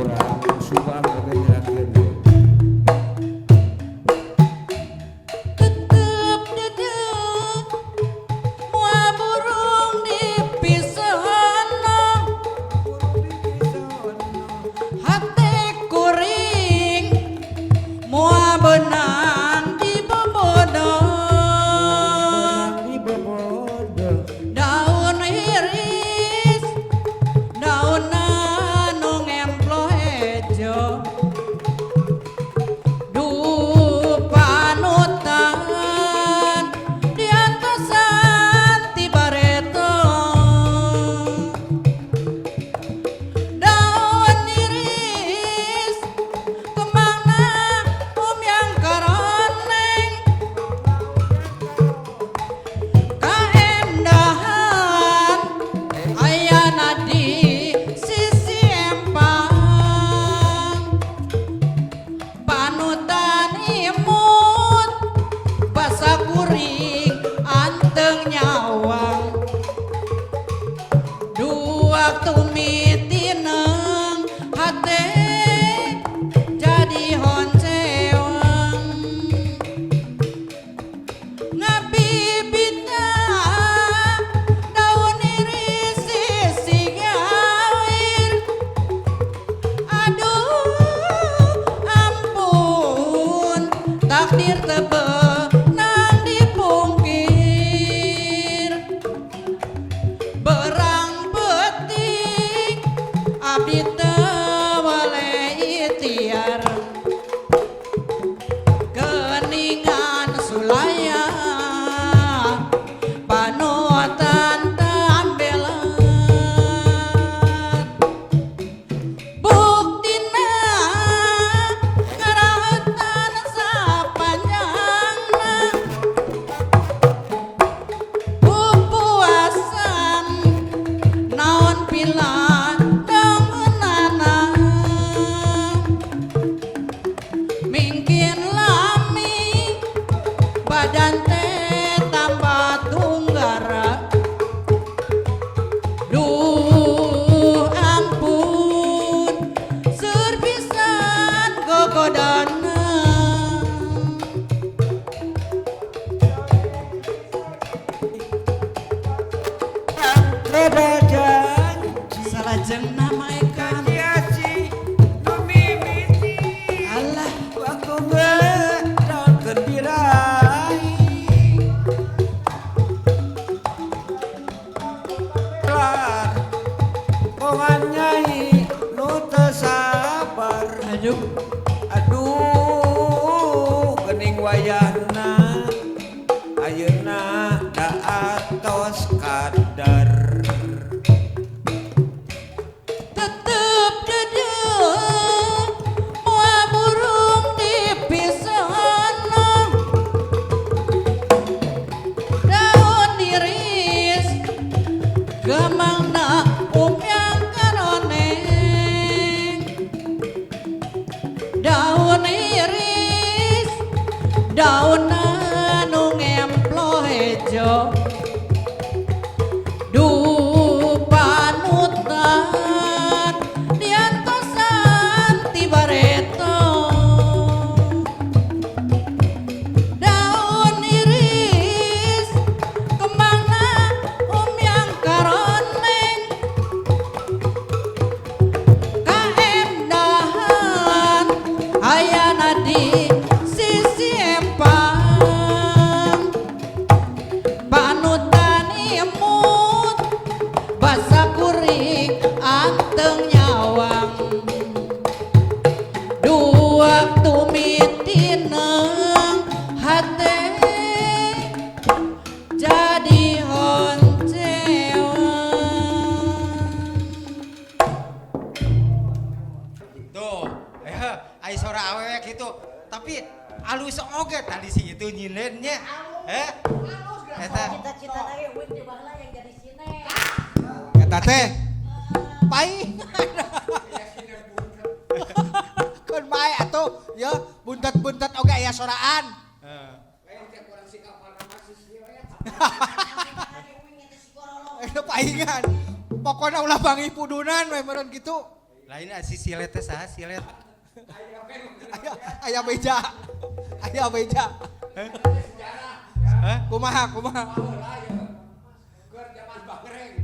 urang subang oge nyerakeun. Tetep dedeg moal burung dipisahna hate kuring moal benang dibobodo Di bobodo daun iris daun anu ngemplo hejo panutan diantosan ti bareto daun iris kemana yang karoneng kaendahan ayana di sisi empang panutan imut basa kuring anteng nyawang dua tumitineng hate jadi honcewang ngabibita daun iris sisi gawir aduh ampun takdir tebenang dipungkir berang peting abdi teu wale ikhtiar keningan sulaya panutan tambelan buktina ngaraeutan sapanjangna pupuasan naon pilah daunana mungkin lami badan teh tambah tunggara duh ampun seur pisan gogodana rada janji salajeng namaekan Diaci nu mimiti Allah waktu daun kendirai lar kongan nyai nu teu sabar aduh aduh gening wayahna ayeuna da atos kadar tetep dedeg moal burung dipisahna daun iris gemangna yang karoneng daun iris daun anu ngemplo hejo duh panutan diantosan ti bareto daun iris kemana yang karoneng kaendahan ayana di sisi empang panutan imut basa kuring anteng nyawang dua tumitineng hate jadi honcewang Tuh, ai sora awewe gitu. Tapi alus oge tadi si itu nyilennya. Eta Cita-cita lagi win di baheula yang jadi sine. eta teh pai. Kan bae atuh ya buntet-buntet oge aya soraan. Paingan. Pokoknya ulah bangi pudunan we meureun kitu. Lain si silet teh saha silet? Aya beja. Aya beja. Hah? Kumaha? Keur zaman bangreng.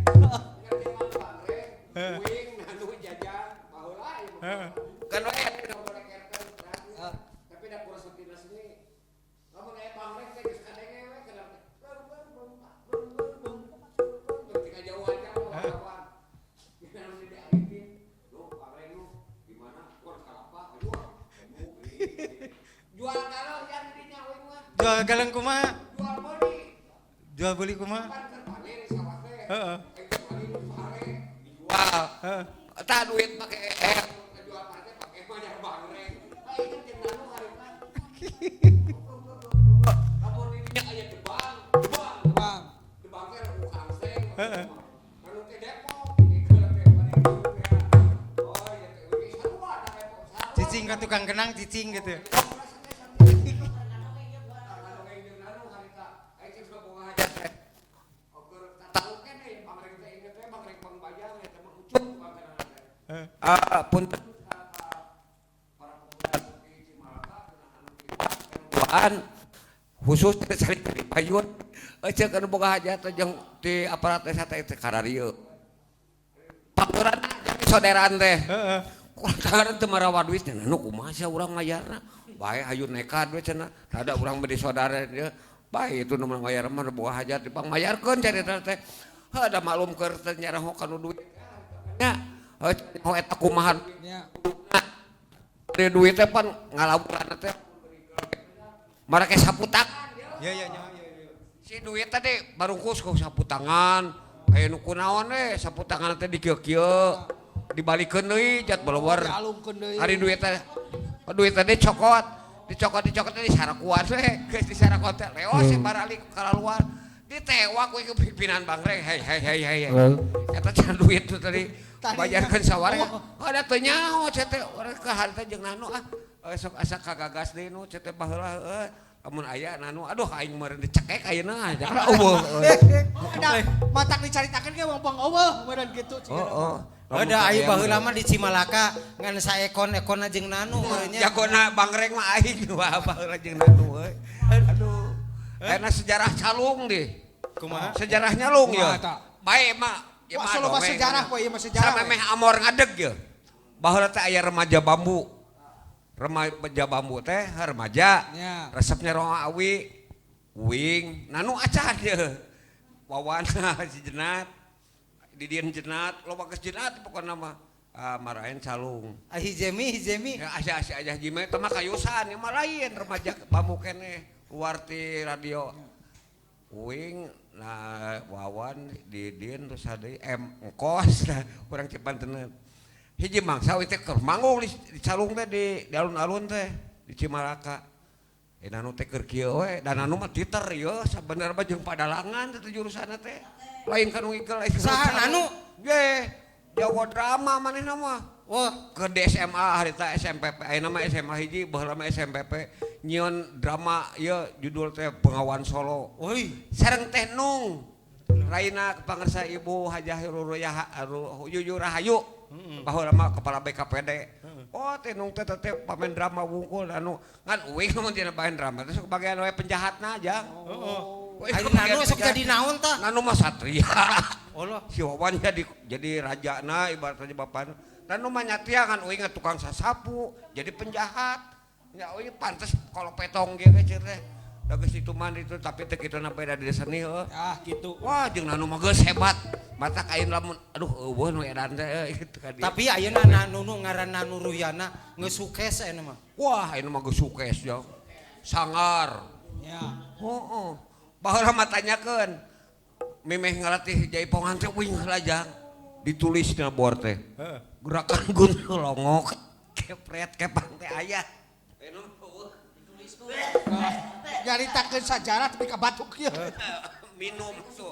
Wing anu jajan baheula ieu. Kan we boleh kerkeun tapi da kurang satina sini. Lamun aya bangreng teh geus kadenge we kadang ketika jauh aja lawan. Kita anu dialipin. Lu bangreng lu di mana? Kur kalapa jual. Jual kalau yang dinya wing mah. Jual galeng kumaha? Jual beli. Jual beli kumaha? Kan kerpane di sawah teh. Heeh. Dijual. Tak duit pakai jual partai pakai banyak bangreng. Itu jeung nanu harita. Lamun dirinya aya Jebang. Bang. Jebang teh ukang seng. Anu teh Depok. Ikeun teh bari. Oh, ya teh wis sarua da Depok. Cicing ka tukang kenang cicing gitu. Punten khusus cari payun cek anu boga hajat jeung ti aparat desa teh kararieu paturan soderan teh Heeh. kurang teu marawat duit anu kumaha sia urang mayarna bae hayu nekat we cenah rada urang bade saudara dia bae itu nu mayar mah boga hajat dipang mayarkeun carita teh ada maklum keur teh nyaraho kanu duit nya eta kumaha Ya. di duitnya pan ngalaburan teh marake saputangan Ya. si duit tadi barungkus ku saputangan aya nu kunaon saputangan teh dikieu-kieu dibalikeun deui jat baleuwar Dialungkeun deui. hari duit teh dicokot teh disarakuan we geus disarakuan teh leos barali ka luar ditewak we ke pimpinan bangreng hei eta can duit tuh tadi bayarkeun sawarga ada teu nyaho cenah teh urang ka harta jeung nanu sok asa kagagas deui nu cenah teh baheula amun aya nanu aduh aing meureun dicekek ayeuna jangan eueuh Ada matak dicaritakeun ge bang eueuh meureun kitu oh Ada ayo baheula mah di Cimalaka ngan saekon-ekonna jeung nanu nya. jagona bangreng mah aing wah baheula jeung nanu we aduh karena sejarah calung deh Kumaha? sejarah nyalung Kumaha ya eta? bae mah ya Wah, solo mah sejarah we ieu mah sejarah. samemeh amor ngadeg ya baheula teh aya remaja bambu teh remaja Ya. resepnya roa awi wing nanu acan ya wawana si jenat didian jenat loba geus jenat pokona mah marahin calung Ah, hijemi. ya asa aja jime teh mah kayusan ya mah lain remaja bambu keneh luar ti radio wing nah wawan didin terus ada engkos kurang cipanteun hiji mangsa we teh keur manggung di calung teh di alun-alun teh di Cimalaka nanu teh keur kieu we dan anu mah titer ieu sabenerna jeung padalangan teh jurusanna teh lain kanu ngigel lain Saha anu? ge Jawa drama manehna mah Wah, ke DSMA harita SMPP ayeuna mah SMA hiji baheula mah SMPP nyieun drama ieu judul teh Bengawan Solo oi. sareng teh Nung Raina pangarsa Ibu Hajah Yuyur Rahayu baheula mah kepala BKPD oh teh Nung teh pamain drama wungkul anu ngan uing mun dina bahan drama teh sok bagian we penjahatna aja Ayo nanu sok jadi naon tah? nanu mah satria Allah. si Wawan jadi rajana ibaratnya bapak nanu mah nyatia kan uing tukang sasapu jadi penjahat ya uing pantes kalau petong ge cer teh da geus itu mah itu tapi teh kituna beda di seni heuh Ah gitu. wah jeung nanu mah geus hebat mata kain lamun aduh eueuh nu edan teh gitu ka dia Tapi ayeuna nanu ngaranna Nuruyana geus sukses aya mah. wah ini mah geus sukses ya sangar Ya. heeh baheula mah tanyakeun memeh ngalatih jaipongan teh wing lajang ditulis dina bor teh gerakan gun longok kepret kepang teh aya Nyaritakeun sajarah tapi ka batuk ieu. minum tuh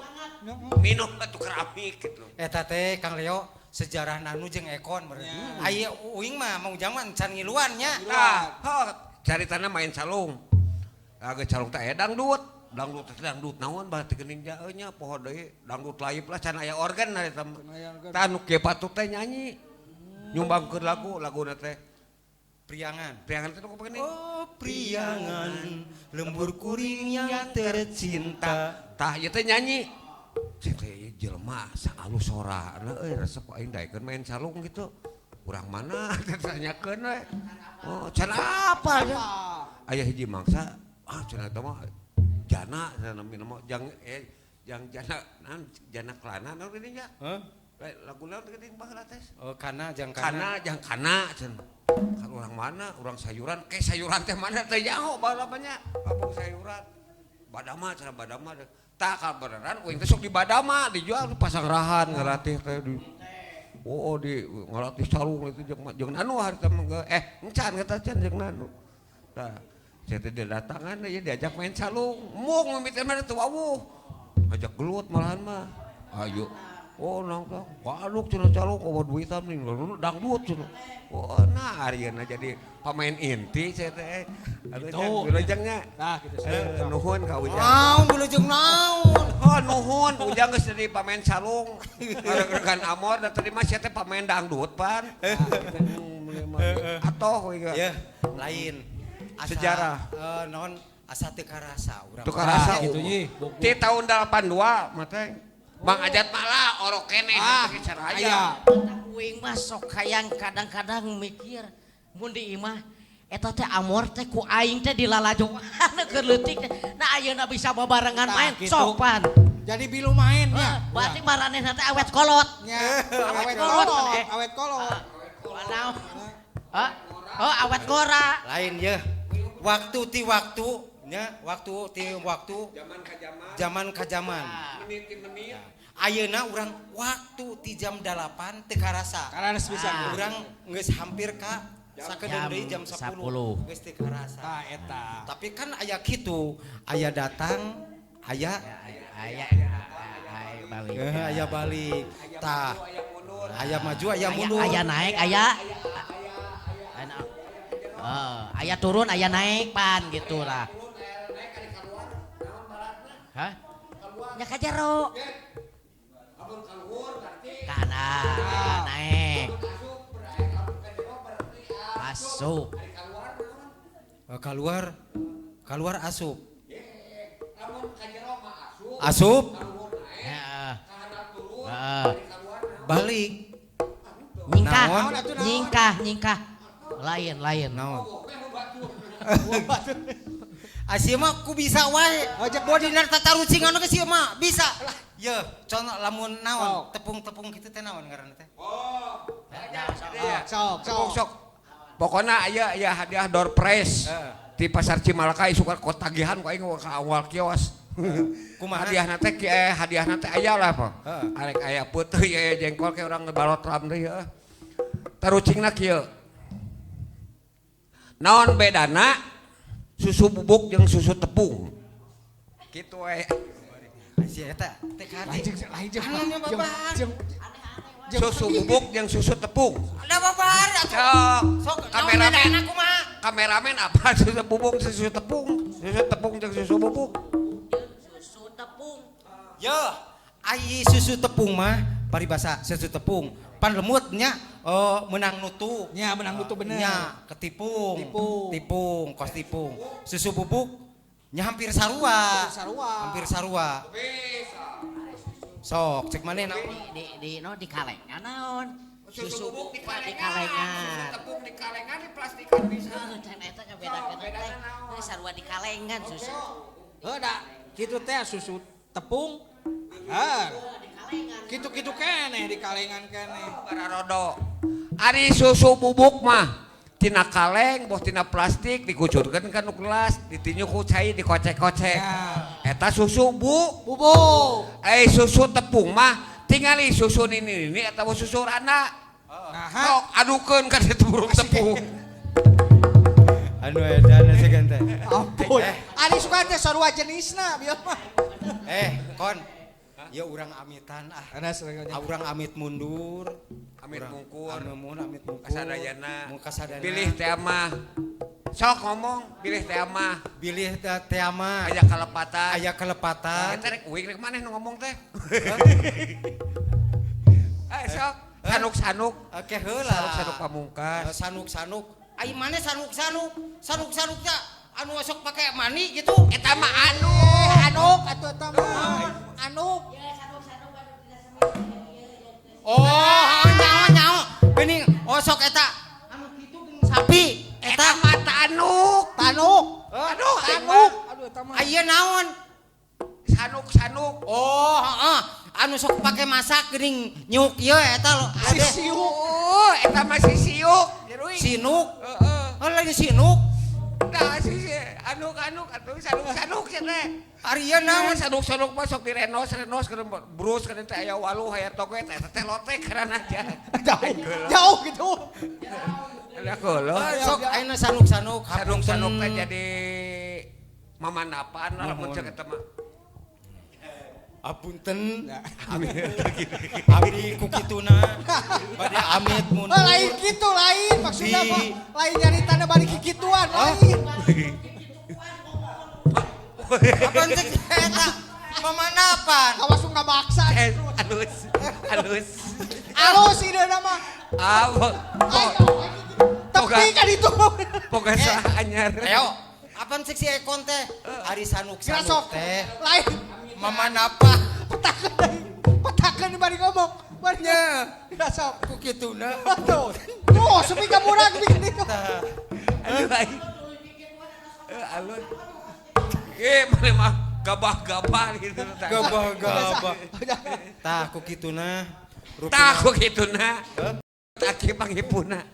minum batu keramik gitu Eta teh Kang Leo sejarah nanu jeung ekon meureun. Aya uing mah mau jangan can ngiluan nya. nah caritana main calung agak calung teh aya dangdut naon bae teh geuning jaeu nya poho deui dangdut laib lah can aya organ na eta tah nu kieu patut teh nyanyi nyumbangkeun lagu teh Priangan. priangan teh nu begini Oh, priangan lembur kuring yang tercinta. tah ieu teh nyanyi cek teh jelema saalus sorana resep aing daekeun main calung gitu urang mana tanyakeun we oh can apa ya aya hiji mangsa cenah eta mah jana cenah mah jang jana kelana naon geuning ya lagu naon geuning baheula teh Oh, kana jang kana jang kana cenah kan urang mana urang sayuran sayuran teh mana teh nyaho balapanya kampung sayuran badama cenah badama tak beneran uing teh sok di badama dijual di pasang rahan ngalatih teh di oh di ngalatih sarung itu jeung anu harita encan kata can jeung anu tah saya teh datangan ya diajak main calung mung mimiti mah teu wawuh ajak gelut malahan mah ayo oh nongkrong waduk cenah calung bawa duitan nih dangdut cenah oh nah arieuna jadi pemain inti saya teh atuh wilujengnya Nah, gitu nuhun ka ujang naon wilujeng naon? oh nuhun ujang geus jadi pemain calung regan amor da tadi mah sia teh pemain dangdut pan atoh we Ya, lain. Sejarah. Non asa teu karasa urang. teu karasa gitu, Nyi. ti tahun 82 mah teh Bang Ajat malah orok keneh teh caraya Uing mah sok hayang kadang-kadang mikir mun di imah eta teh amor teh ku aing teh dilalajoan keur leutik teh. Nah ayeuna bisa babarengan Tah, main gitu. sok pan. Jadi bilu mainnya. Berarti maranehna teh awet kolot. Ya, awet kolot. kolot, awet kolot. Naon? Hah? Oh awet gora. Lain ya. Waktu ti waktu nya, waktu ti waktu zaman ka zaman. menit ti menit Ayeuna urang waktu ti jam 8 teu karasa. Karena bisa. Urang geus hampir ka sakedeung deui jam 10. Geus teu karasa. Tah eta. Tapi kan aya kitu, aya datang, aya Balik. aya balik. Tah, aya maju, aya mundur. Aya naik, aya aya turun, aya naik pan gitu lah. Hah? Ya ka jero. Kana naik. Masuk. Keluar asup. Asup Heeh. balik. Nyingkah, Naon? nyingkah. Lain. Naon? Asia mah ku bisa wae. Bodina tatarucingan ke sia mah bisa. Ye, contoh lamun naon, tepung-tepung kitu teh naon ngaranna teh? Sok. pokoknya aya hadiah door prize di pasar Cimalaka suka kotagihan ku aing ka awal kios Kumaha? hadiah teh aya lah apa arek aya peuteui aya jengkol ke urang ngebalot ram deui heuh tarucingna kieu naon bedana susu bubuk jeung susu tepung kitu we Asia eta teh ka Lain jeung Anu babar. susu bubuk jeung susu tepung Ada babar sok kameramen apa susu bubuk susu tepung jeung susu bubuk Susu tepung. Yo, ai susu tepung mah paribasa susu tepung. Pan lemutnya menang nutu. nya menang itu bener. Nya ketipung. Tipung. Tipung, kos tipung. Susu bubuk nya hampir sarua. Sarua. Hampir sarua. Sok, cek maneh naon? Di kalengan naon? susu bubuk di di kalengan kalengan. susu tepung di kalengan di plastikan bisa Can eta ngabedakeun teh. Teh sarua di kalengan susu. Da, kitu teh susu tepung. Kitu-kitu keneh di kalengan keneh. bararodo ari susu bubuk mah tina kaleng boh tina plastik dikucurkeun ka nu gelas ditinyu ku cai dikocek-kocek eta susu Bubuk. susu tepung mah tingali susu ini atau susu rana sok adukeun ka ditu burung tepung Anu edan segan teh. Ampun. Ari suka teh sarua jenisna bieu mah. Kon. Ya urang amitan Ana sarua. Urang amit mundur. amit mungkur Amit mungkur. kasadayana Mun kasadana. pilih teh mah sok ngomong pilih teh mah Bilih teh mah aya kalepatan aya kelepatan. eta rek uing rek maneh nu ngomong teh sok Sanuk-sanuk. Oke heula. Sanuk-sanuk pamungkas. Sanuk-sanuk. Ai mana sanuk-sanuk? Sanuk-sanuk teh anu sok pakai mani gitu. Eta mah Anuk atuh eta mah. Anuk. Oh, nyaho. Geuning sok eta anu kitu geuning sapi. Eta mah tanuk. Tanuk. Aduh, Tanuk. Aduh eta mah. Aya naon? Sanuk-sanuk. Oh, heeh. Anu sok pakai masak geuning nyuk ieu eta lo. Oh, eta mah sisiuk. Sinuk. Heeh. Oh, lain sinuk. Nah, anuk atuh sanuk-sanuk cenah. Ari ieu naon? Sanuk-sanuk mah sok direnos keur brus keur teh aya waluh aya toget eta teh lotek karena aja. Jauh gitu. Ada keulo. Sok ayeuna sanuk-sanuk. Sanuk-sanuk teh jadi mamanapan lah mun ceuk eta mah. Apunten. Abdi ku kituna. Bade amit mun. Lain gitu lain maksudnya apa? Lain nyaritana balik ke kituan lain. Apaan sih eta? Mamanapan. Awas lu nggak maksa. Alus. Alus ini nama. Tapi kan itu. Poga saha anyar. Ayo. Apaan sih si Ekon teh? Ari sanuk-sanuk teh. Lain. Mamanapa? Petakan di bari ngomong. Barinya. Rasok. Ku kituna. Tuh. Tuh, sepi ka murah bikin itu. Aduh lain. Alun. Mana mah gabah-gabah gitu. Gabah-gabah. Tah ku kituna. Tah ku kituna. Taki panggipuna.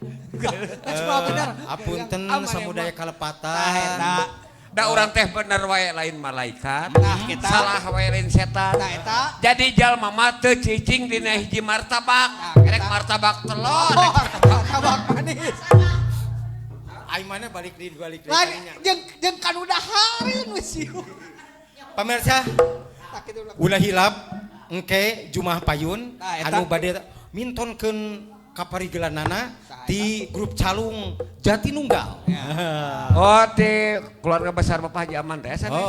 Semua benar. Apunten samudaya kalepatan. Eta. Da urang teh bener wae lain malaikat. Nah, kita salah wae lain setan. Nah, eta. Jadi jalma mah teu cicing dina hiji martabak. Nah, Rek kita. martabak telur. Martabak manis. Ai mana balik di balik di. Lain jeung kan udah hareun wis ieu. Pamirsa, Tak kitu ulah. ulah hilap engke Jumah Payun Nah, eta. anu bade mintonkeun kaparigelanana di grup Calung Jatinunggal. Oh, di keluarga besar Bapak Haji Aman teh sana.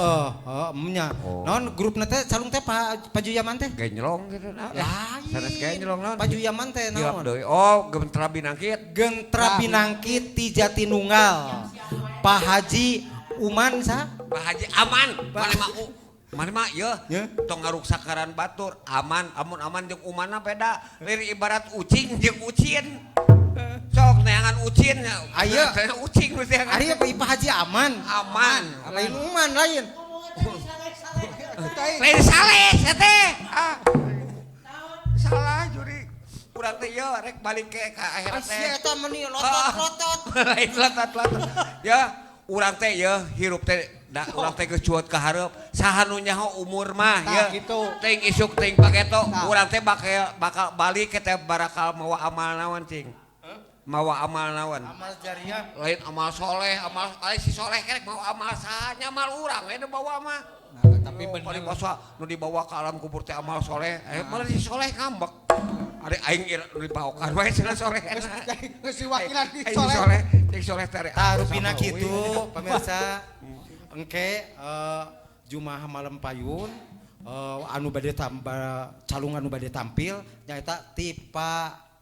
Nya. Naon grupna teh Calung teh Pak Juyaman teh? Genjlong gitu nah. Lain. Sanes genjlong naon? Pak Juyaman teh Hilap naon? deui. Oh, Gentra Binangkit. Gentra Pinangkit ti Jatinunggal. Pak Haji Uman sa? Pak Haji Aman. Mana mah ieu Ya. tong ngaruksakaran batur aman aman jeung umana beda liri ibarat ucing jeung ucin sok neangan ucin Aya. ucing nu teh Ari apa Pak Haji Aman? aman Lain Uman lain. lain saleh teh salah juri urang teh ieu rek balik ke akhirat Sia teh eta meni lotot-lotot. lain lotot ya urang teh ieu hirup teh da urang teh geus cuot ka hareup saha nu nyaho umur mah Nah, ya gitu. teuing isuk teuing pageto Nah. urang teh bakal balik ke teh barakal mawa amal naon cing mawa amal naon Amal jariah. lain amal soleh amal si soleh kerek mawa amal saha nyamal urang we bawa mah Tapi paling bener. basa nu dibawa ke alam kubur teh amal soleh malah si soleh ngambek ari aing nu dibawakan we cenah soleh Geus diwakilan di aing soleh. cing soleh teh Tarupina kitu pemirsa engke Jumah malam Payun anu bade calung anu bade tampil nyaeta ti Pak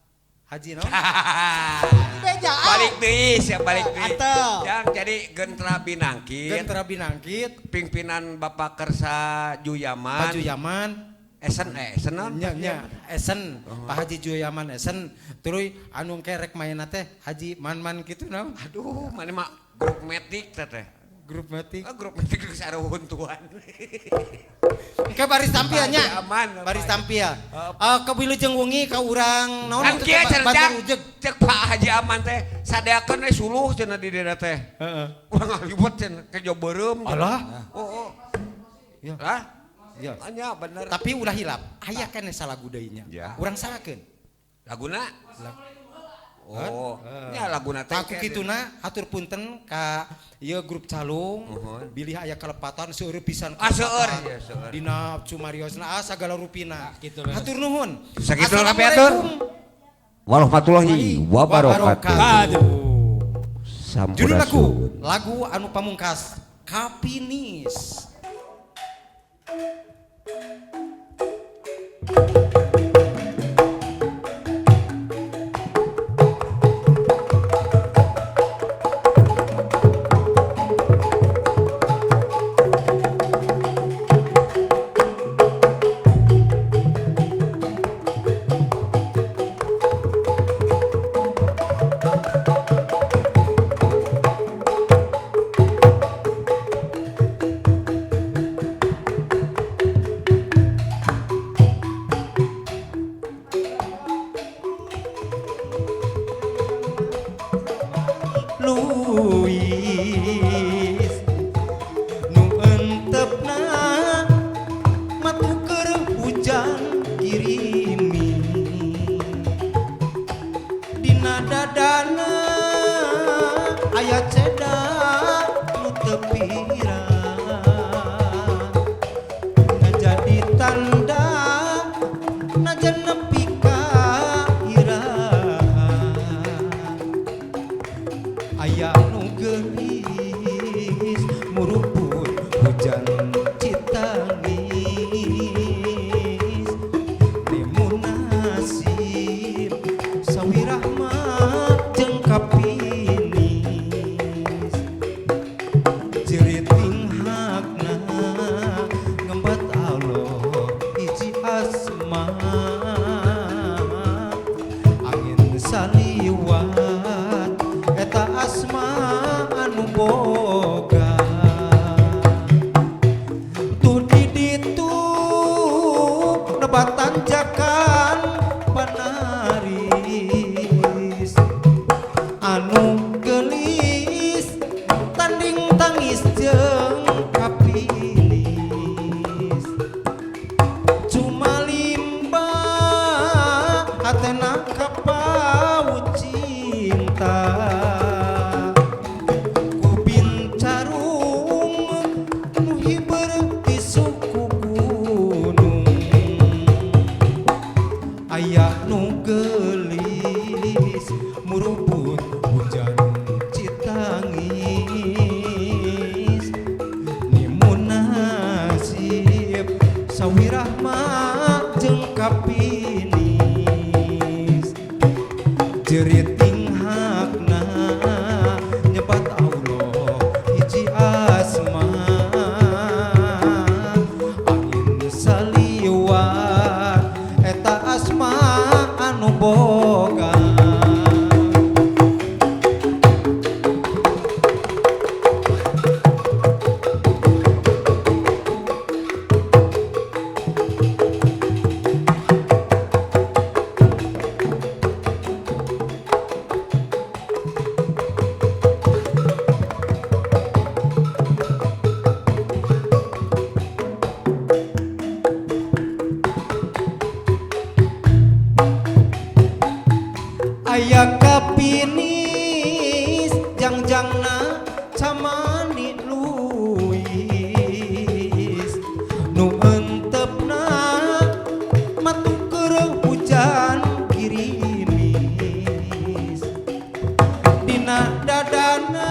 Haji no? Bejaan. Balik deui sia balik deui. Atuh. Yang jadi Gentra Binangkit. Gentra Binangkit Pimpinan Bapak Kersa Juyaman. Pak Juyaman Esen naon? nya Esen Pak Haji Juyaman Esen tuluy anu engke rek maena teh Haji Man kitu naon? Aduh, mana mah grup metik teh. Grup metik. Grup metik geus ada huntuan. Engke baris tampil nya. Aman. Baris tampil. Kebilujeng wengi ka urang naon Kan teh, kieu Bantul cerdak. Ujeg. Cek Pak Haji Aman teh sadeakeun we suluh cenah di dieu teh. Heeh. Urang ngalibet cenah ke jo beureum. Alah. Oh. Ya. Lah. Ya. Anya bener. Tapi ulah hilap. Aya keneh salagu deui nya. Ya. Urang salakeun. Laguna? Oh, nya laguna teh. Aku kituna hatur punten ka ieu grup Calung. Bilih aya kalepatan seueur pisan. Seueur. Ya, seueur. Dina cumariosna sagala rupina. Kitu Hatur nuhun. Sakitu kabeh atur. Warahmatullahi wabarakatuh. Judul lagu, Sampurasun. lagu anu pamungkas Kapinis. luis nu entepna matu keur hujan kirimi dina dadana aya cedak nu teu pirang ngajadi tanda najan nepi ka iraha aya nu geulis muruput hujan citangis limun nasib sawi rahmat jeung kapinis jeriting hakna ngembat Allah hiji asma angin saliwat eta asma anu boga tu di ditu nebatan jakan panaris anu gelis tanding tangis jeung kapilis cuma limba hatena kapaut cinta ku bincarung nu hiber di suku gunung aya nu gelis muruput hujan citangis nimun nasib sawi rahmat jeung kapinis jeriting hakna nyebat Allah hiji asma angin saliwat eta asma anu boga aya kapinis jangjangna camani luis nu entepna matu keur hujan kirimis dina dadana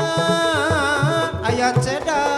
aya cedak